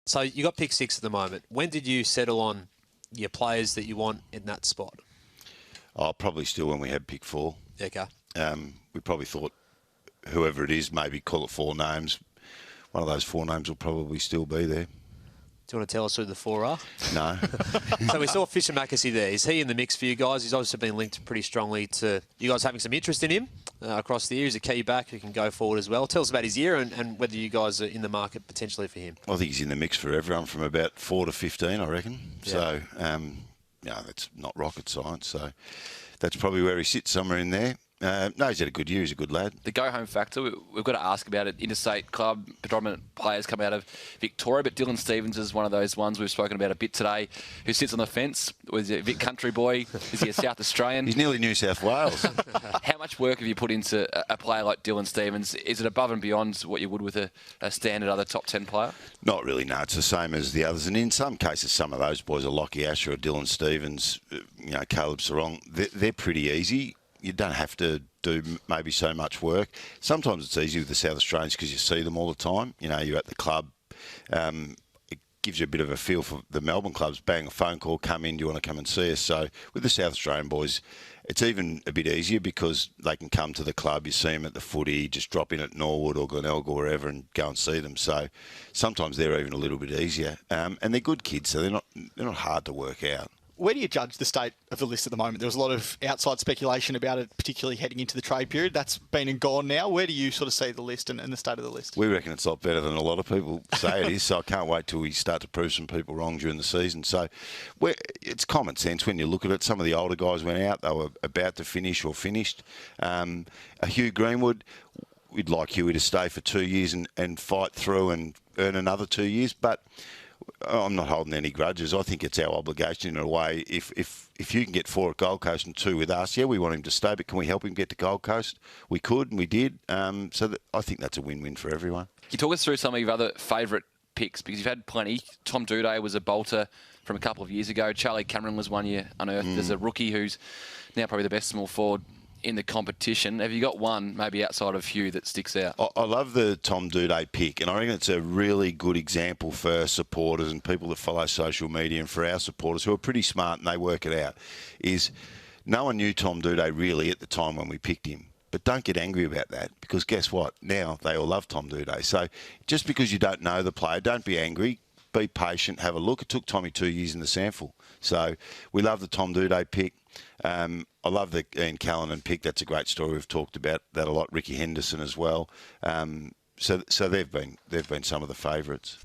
So you got pick 6 at the moment. When did you settle on your players that you want in that spot? Oh, probably still when we had pick 4. Okay. We probably thought whoever it is, maybe call it 4 names. One of those 4 names will probably still be there. Do you want to tell us who the 4 are? No. So we saw Fisher Mackesy there. Is he in the mix for you guys? He's obviously been linked pretty strongly to you guys having some interest in him across the year. He's a key back who can go forward as well. Tell us about his year and whether you guys are in the market potentially for him. I think he's in the mix for everyone from about 4 to 15, I reckon. Yeah. So, that's not rocket science. So that's probably where he sits, somewhere in there. No, he's had a good year. He's a good lad. The go-home factor, we've got to ask about it. Interstate club, predominant players come out of Victoria, but Dylan Stevens is one of those ones we've spoken about a bit today, who sits on the fence. Was he a Vic country boy? Is he a South Australian? He's nearly New South Wales. How much work have you put into a player like Dylan Stevens? Is it above and beyond what you would with a standard other top 10 player? Not really, no. It's the same as the others. And in some cases, some of those boys are Lockie Asher or Dylan Stevens, Caleb Sarong. They're pretty easy. You don't have to do maybe so much work. Sometimes it's easy with the South Australians because you see them all the time. You're at the club. It gives you a bit of a feel for the Melbourne clubs. Bang, a phone call, come in, do you want to come and see us? So with the South Australian boys, it's even a bit easier because they can come to the club. You see them at the footy, just drop in at Norwood or Glenelg or wherever and go and see them. So sometimes they're even a little bit easier. And they're good kids, so they're not hard to work out. Where do you judge the state of the list at the moment? There was a lot of outside speculation about it, particularly heading into the trade period. That's been and gone now. Where do you sort of see the list and the state of the list? We reckon it's a lot better than a lot of people say it is, so I can't wait till we start to prove some people wrong during the season. So it's common sense when you look at it. Some of the older guys went out. They were about to finish or finished. Hugh Greenwood, we'd like Hughie to stay for 2 years and fight through and earn another 2 years, but I'm not holding any grudges. I think it's our obligation in a way. If you can get 4 at Gold Coast and 2 with us, yeah, we want him to stay, but can we help him get to Gold Coast? We could, and we did. I think that's a win-win for everyone. Can you talk us through some of your other favourite picks? Because you've had plenty. Tom Doedee was a bolter from a couple of years ago. Charlie Cameron was one you unearthed as a rookie who's now probably the best small forward in the competition. Have you got one, maybe outside of Hugh, that sticks out? I love the Tom Doedee pick, and I reckon it's a really good example for supporters and people that follow social media, and for our supporters who are pretty smart and they work it out, is no one knew Tom Doedee really at the time when we picked him. But don't get angry about that, because guess what? Now they all love Tom Doedee. So just because you don't know the player, don't be angry. Be patient, have a look. It took Tommy 2 years in the sample. So we love the Tom Doedee pick. I love the Ian Callanan pick. That's a great story. We've talked about that a lot. Ricky Henderson as well. So they've been some of the favourites.